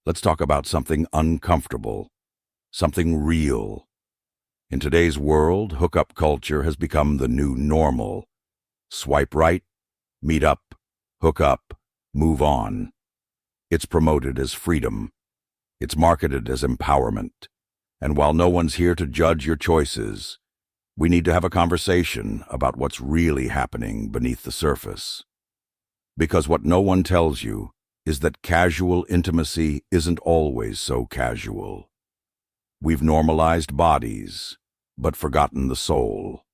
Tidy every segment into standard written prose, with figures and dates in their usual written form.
Let's talk about something uncomfortable, something real. In today's world, hookup culture has become the new normal. Swipe right, meet up, hook up, move on. It's promoted as freedom. It's marketed as empowerment. And while no one's here to judge your choices, we need to have a conversation about what's really happening beneath the surface. Because what no one tells you is that casual intimacy isn't always so casual. We've normalized bodies, but forgotten the soul.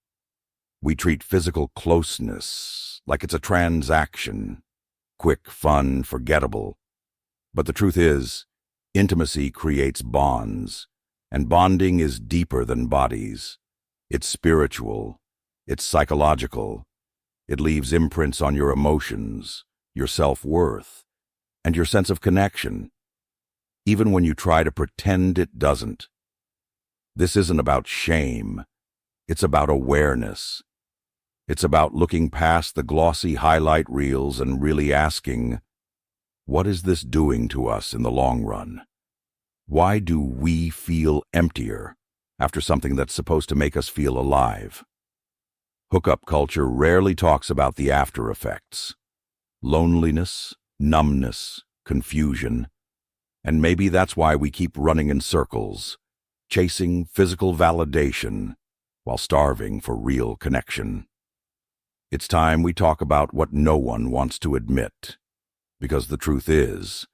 We treat physical closeness like it's a transaction, quick, fun, forgettable. But the truth is, intimacy creates bonds, and bonding is deeper than bodies. It's spiritual, it's psychological. It leaves imprints on your emotions, your self-worth, and your sense of connection, even when you try to pretend it doesn't. This isn't about shame. It's about awareness. It's about looking past the glossy highlight reels and really asking, what is this doing to us in the long run? Why do we feel emptier after something that's supposed to make us feel alive? Hookup culture rarely talks about the after effects. Loneliness, numbness, confusion. And maybe that's why we keep running in circles, chasing physical validation while starving for real connection. It's time we talk about what no one wants to admit, because the truth is,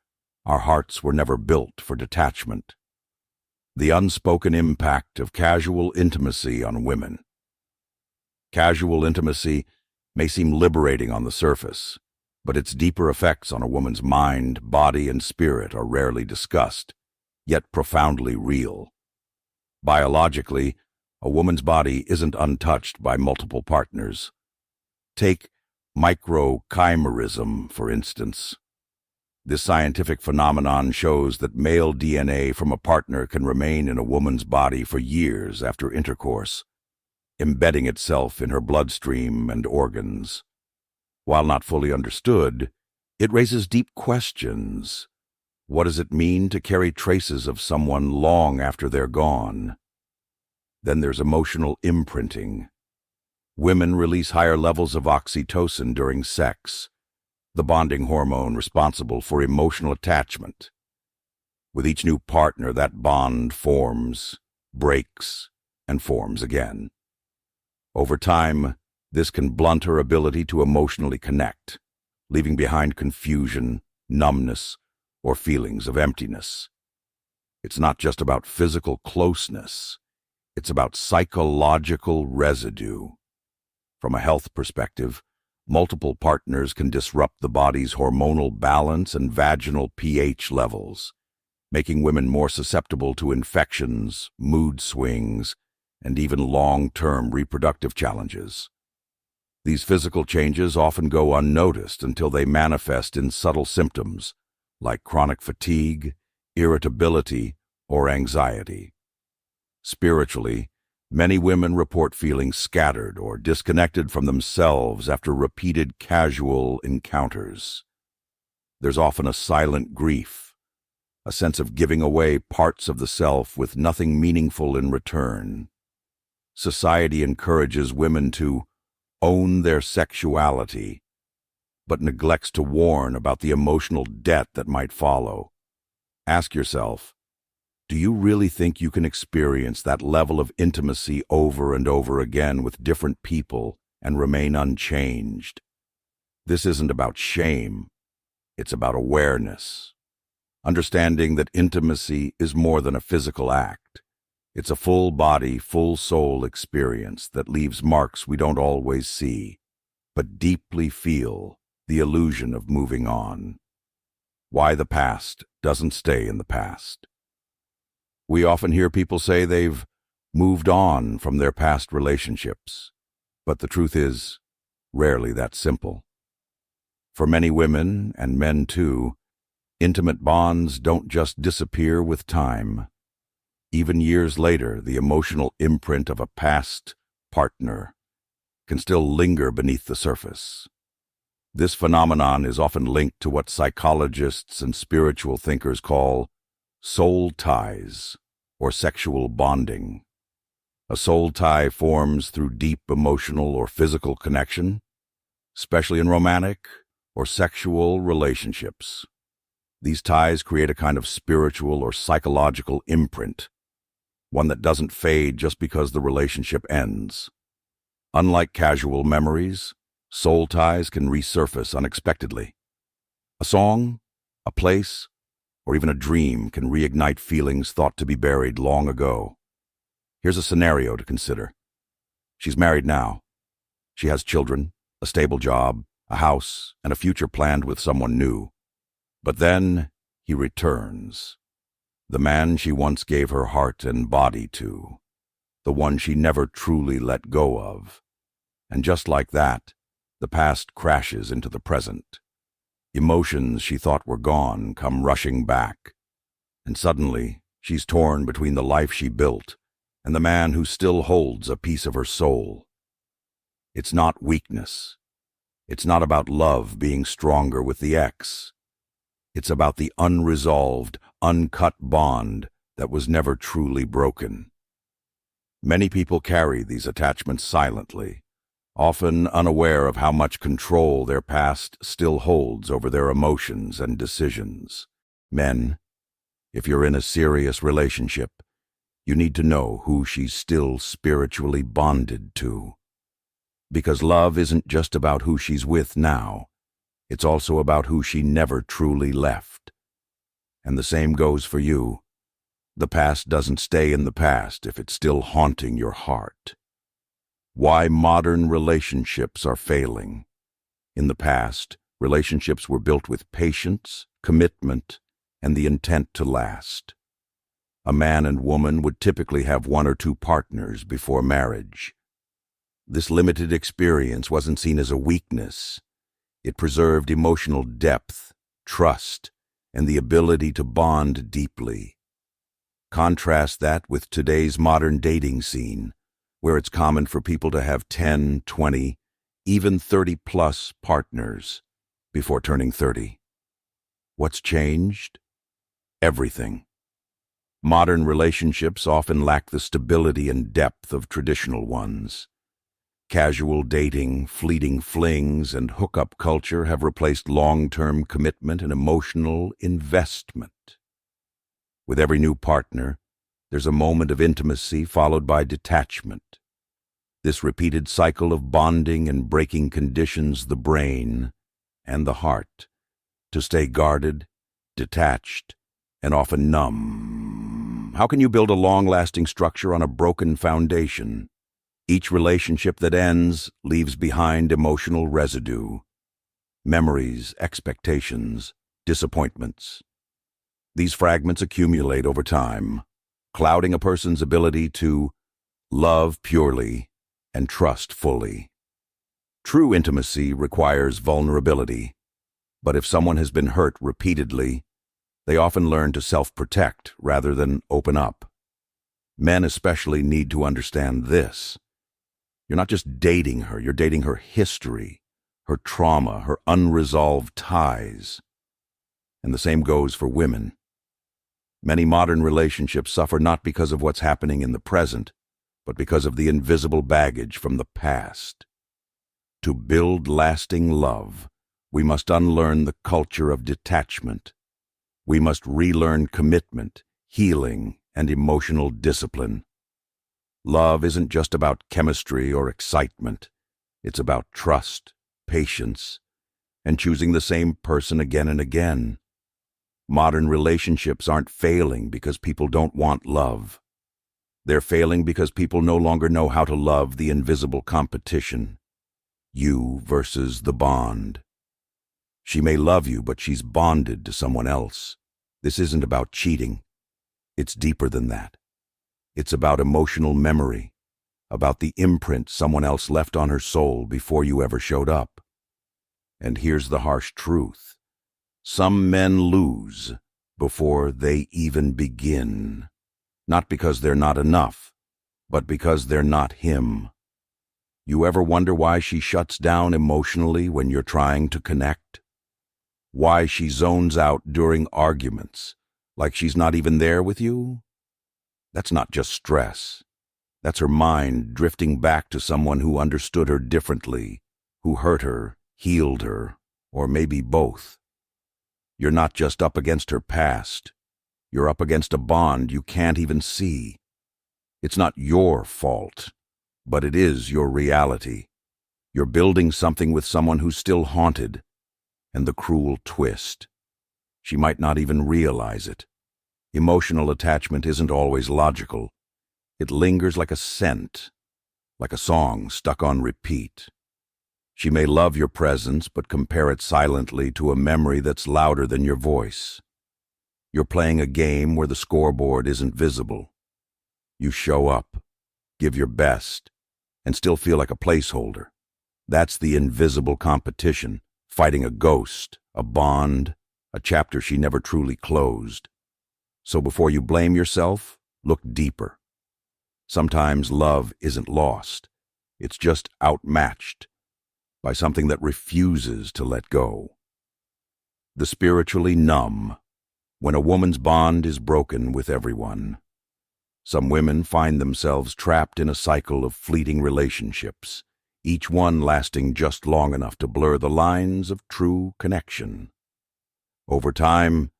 our hearts were never built for detachment. The unspoken impact of casual intimacy on women. Casual intimacy may seem liberating on the surface, but its deeper effects on a woman's mind, body, and spirit are rarely discussed, yet profoundly real. Biologically, a woman's body isn't untouched by multiple partners. Take microchimerism, for instance. This scientific phenomenon shows that male DNA from a partner can remain in a woman's body for years after intercourse, embedding itself in her bloodstream and organs. While not fully understood, it raises deep questions. What does it mean to carry traces of someone long after they're gone? Then there's emotional imprinting. Women release higher levels of oxytocin during sex, the bonding hormone responsible for emotional attachment. With each new partner, that bond forms, breaks, and forms again. Over time, this can blunt her ability to emotionally connect, leaving behind confusion, numbness, or feelings of emptiness. It's not just about physical closeness. It's about psychological residue. From a health perspective, multiple partners can disrupt the body's hormonal balance and vaginal pH levels, making women more susceptible to infections, mood swings, and even long-term reproductive challenges. These physical changes often go unnoticed until they manifest in subtle symptoms like chronic fatigue, irritability, or anxiety. Spiritually, many women report feeling scattered or disconnected from themselves after repeated casual encounters. There's often a silent grief, a sense of giving away parts of the self with nothing meaningful in return. Society encourages women to own their sexuality, but neglects to warn about the emotional debt that might follow. Ask yourself, do you really think you can experience that level of intimacy over and over again with different people and remain unchanged? This isn't about shame. It's about awareness. Understanding that intimacy is more than a physical act. It's a full-body, full-soul experience that leaves marks we don't always see, but deeply feel the illusion of moving on. Why the past doesn't stay in the past. We often hear people say they've moved on from their past relationships, but the truth is, rarely that simple. For many women, and men too, intimate bonds don't just disappear with time. Even years later, the emotional imprint of a past partner can still linger beneath the surface. This phenomenon is often linked to what psychologists and spiritual thinkers call soul ties or sexual bonding. A soul tie forms through deep emotional or physical connection, especially in romantic or sexual relationships. These ties create a kind of spiritual or psychological imprint, one that doesn't fade just because the relationship ends. Unlike casual memories, soul ties can resurface unexpectedly. A song, a place, or even a dream can reignite feelings thought to be buried long ago. Here's a scenario to consider. She's married now. She has children, a stable job, a house, and a future planned with someone new. But then he returns. The man she once gave her heart and body to. The one she never truly let go of. And just like that, the past crashes into the present. Emotions she thought were gone come rushing back. And suddenly, she's torn between the life she built and the man who still holds a piece of her soul. It's not weakness. It's not about love being stronger with the ex. It's about the unresolved, uncut bond that was never truly broken. Many people carry these attachments silently, often unaware of how much control their past still holds over their emotions and decisions. Men, if you're in a serious relationship, you need to know who she's still spiritually bonded to. Because love isn't just about who she's with now, it's also about who she never truly left. And the same goes for you. The past doesn't stay in the past if it's still haunting your heart. Why modern relationships are failing. In the past, relationships were built with patience, commitment, and the intent to last. A man and woman would typically have one or two partners before marriage. This limited experience wasn't seen as a weakness. It preserved emotional depth, trust, and the ability to bond deeply. Contrast that with today's modern dating scene, where it's common for people to have 10, 20, even 30-plus partners before turning 30. What's changed? Everything. Modern relationships often lack the stability and depth of traditional ones. Casual dating, fleeting flings, and hookup culture have replaced long-term commitment and emotional investment. With every new partner, there's a moment of intimacy followed by detachment. This repeated cycle of bonding and breaking conditions the brain and the heart to stay guarded, detached, and often numb. How can you build a long-lasting structure on a broken foundation? Each relationship that ends leaves behind emotional residue, memories, expectations, disappointments. These fragments accumulate over time, clouding a person's ability to love purely and trust fully. True intimacy requires vulnerability, but if someone has been hurt repeatedly, they often learn to self-protect rather than open up. Men especially need to understand this. You're not just dating her, you're dating her history, her trauma, her unresolved ties. And the same goes for women. Many modern relationships suffer not because of what's happening in the present, but because of the invisible baggage from the past. To build lasting love, we must unlearn the culture of detachment. We must relearn commitment, healing, and emotional discipline. Love isn't just about chemistry or excitement. It's about trust, patience, and choosing the same person again and again. Modern relationships aren't failing because people don't want love. They're failing because people no longer know how to love the invisible competition. You versus the bond. She may love you, but she's bonded to someone else. This isn't about cheating. It's deeper than that. It's about emotional memory, about the imprint someone else left on her soul before you ever showed up. And here's the harsh truth. Some men lose before they even begin. Not because they're not enough, but because they're not him. You ever wonder why she shuts down emotionally when you're trying to connect? Why she zones out during arguments, like she's not even there with you? That's not just stress. That's her mind drifting back to someone who understood her differently, who hurt her, healed her, or maybe both. You're not just up against her past. You're up against a bond you can't even see. It's not your fault, but it is your reality. You're building something with someone who's still haunted. And the cruel twist. She might not even realize it. Emotional attachment isn't always logical. It lingers like a scent, like a song stuck on repeat. She may love your presence, but compare it silently to a memory that's louder than your voice. You're playing a game where the scoreboard isn't visible. You show up, give your best, and still feel like a placeholder. That's the invisible competition, fighting a ghost, a bond, a chapter she never truly closed. So before you blame yourself, look deeper. Sometimes love isn't lost. It's just outmatched by something that refuses to let go. The spiritually numb, when a woman's bond is broken with everyone. Some women find themselves trapped in a cycle of fleeting relationships, each one lasting just long enough to blur the lines of true connection. Over time,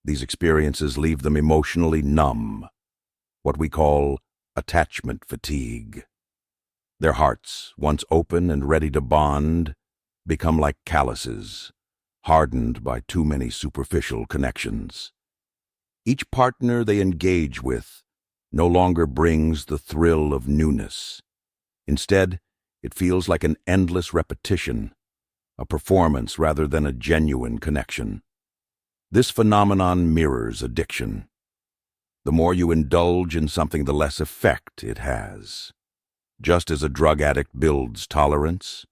these experiences leave them emotionally numb, what we call attachment fatigue. Their hearts, once open and ready to bond, become like calluses, hardened by too many superficial connections. Each partner they engage with no longer brings the thrill of newness. Instead, it feels like an endless repetition, a performance rather than a genuine connection. This phenomenon mirrors addiction. The more you indulge in something, the less effect it has. Just as a drug addict builds tolerance,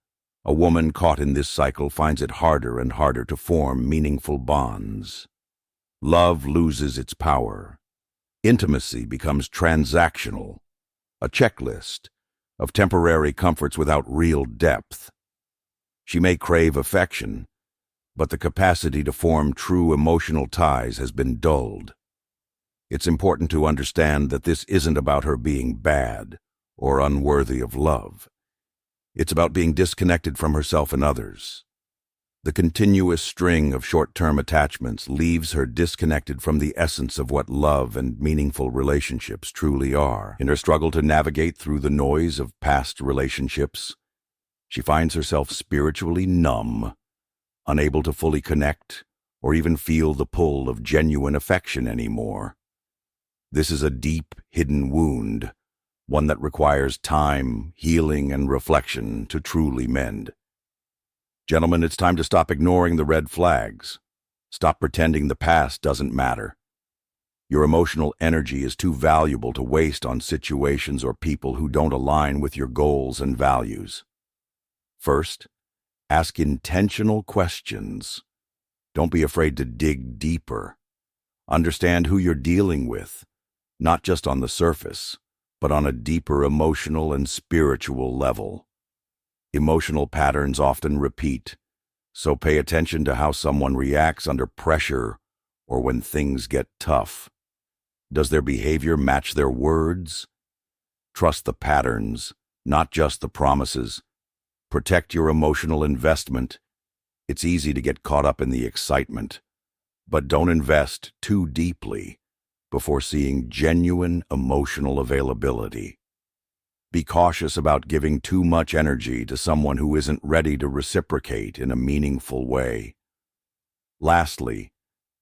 a woman caught in this cycle finds it harder and harder to form meaningful bonds. Love loses its power. Intimacy becomes transactional, a checklist of temporary comforts without real depth. She may crave affection, but the capacity to form true emotional ties has been dulled. It's important to understand that this isn't about her being bad or unworthy of love. It's about being disconnected from herself and others. The continuous string of short-term attachments leaves her disconnected from the essence of what love and meaningful relationships truly are. In her struggle to navigate through the noise of past relationships, she finds herself spiritually numb, unable to fully connect or even feel the pull of genuine affection anymore. This is a deep, hidden wound, one that requires time, healing, and reflection to truly mend. Gentlemen, it's time to stop ignoring the red flags. Stop pretending the past doesn't matter. Your emotional energy is too valuable to waste on situations or people who don't align with your goals and values. First, ask intentional questions. Don't be afraid to dig deeper. Understand who you're dealing with, not just on the surface, but on a deeper emotional and spiritual level. Emotional patterns often repeat, so pay attention to how someone reacts under pressure or when things get tough. Does their behavior match their words? Trust the patterns, not just the promises. Protect your emotional investment. It's easy to get caught up in the excitement, but don't invest too deeply before seeing genuine emotional availability. Be cautious about giving too much energy to someone who isn't ready to reciprocate in a meaningful way. Lastly,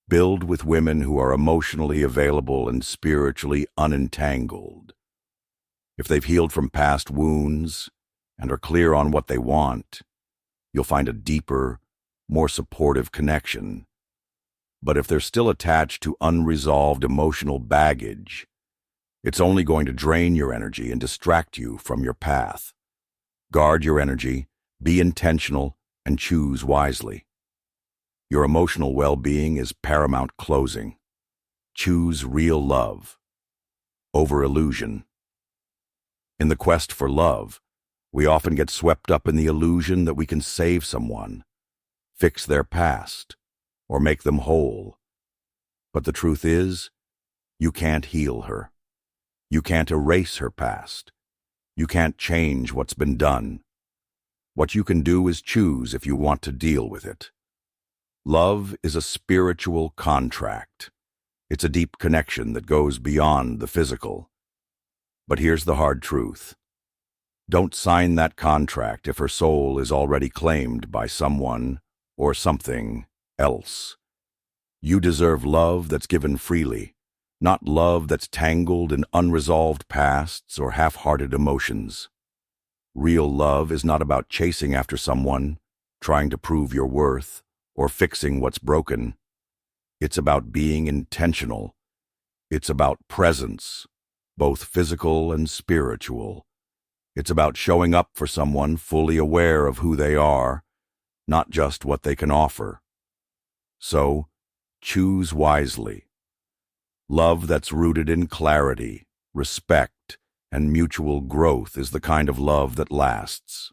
build with women who are emotionally available and spiritually unentangled. If they've healed from past wounds and are clear on what they want, you'll find a deeper, more supportive connection. But if they're still attached to unresolved emotional baggage, it's only going to drain your energy and distract you from your path. Guard your energy, be intentional, and choose wisely. Your emotional well-being is paramount. Closing. Choose real love over illusion. In the quest for love, We often get swept up in the illusion that we can save someone, fix their past, or make them whole. But the truth is, you can't heal her. You can't erase her past. You can't change what's been done. What you can do is choose if you want to deal with it. Love is a spiritual contract. It's a deep connection that goes beyond the physical. But here's the hard truth. Don't sign that contract if her soul is already claimed by someone or something else. You deserve love that's given freely, not love that's tangled in unresolved pasts or half-hearted emotions. Real love is not about chasing after someone, trying to prove your worth, or fixing what's broken. It's about being intentional. It's about presence, both physical and spiritual. It's about showing up for someone fully aware of who they are, not just what they can offer. So, choose wisely. Love that's rooted in clarity, respect, and mutual growth is the kind of love that lasts.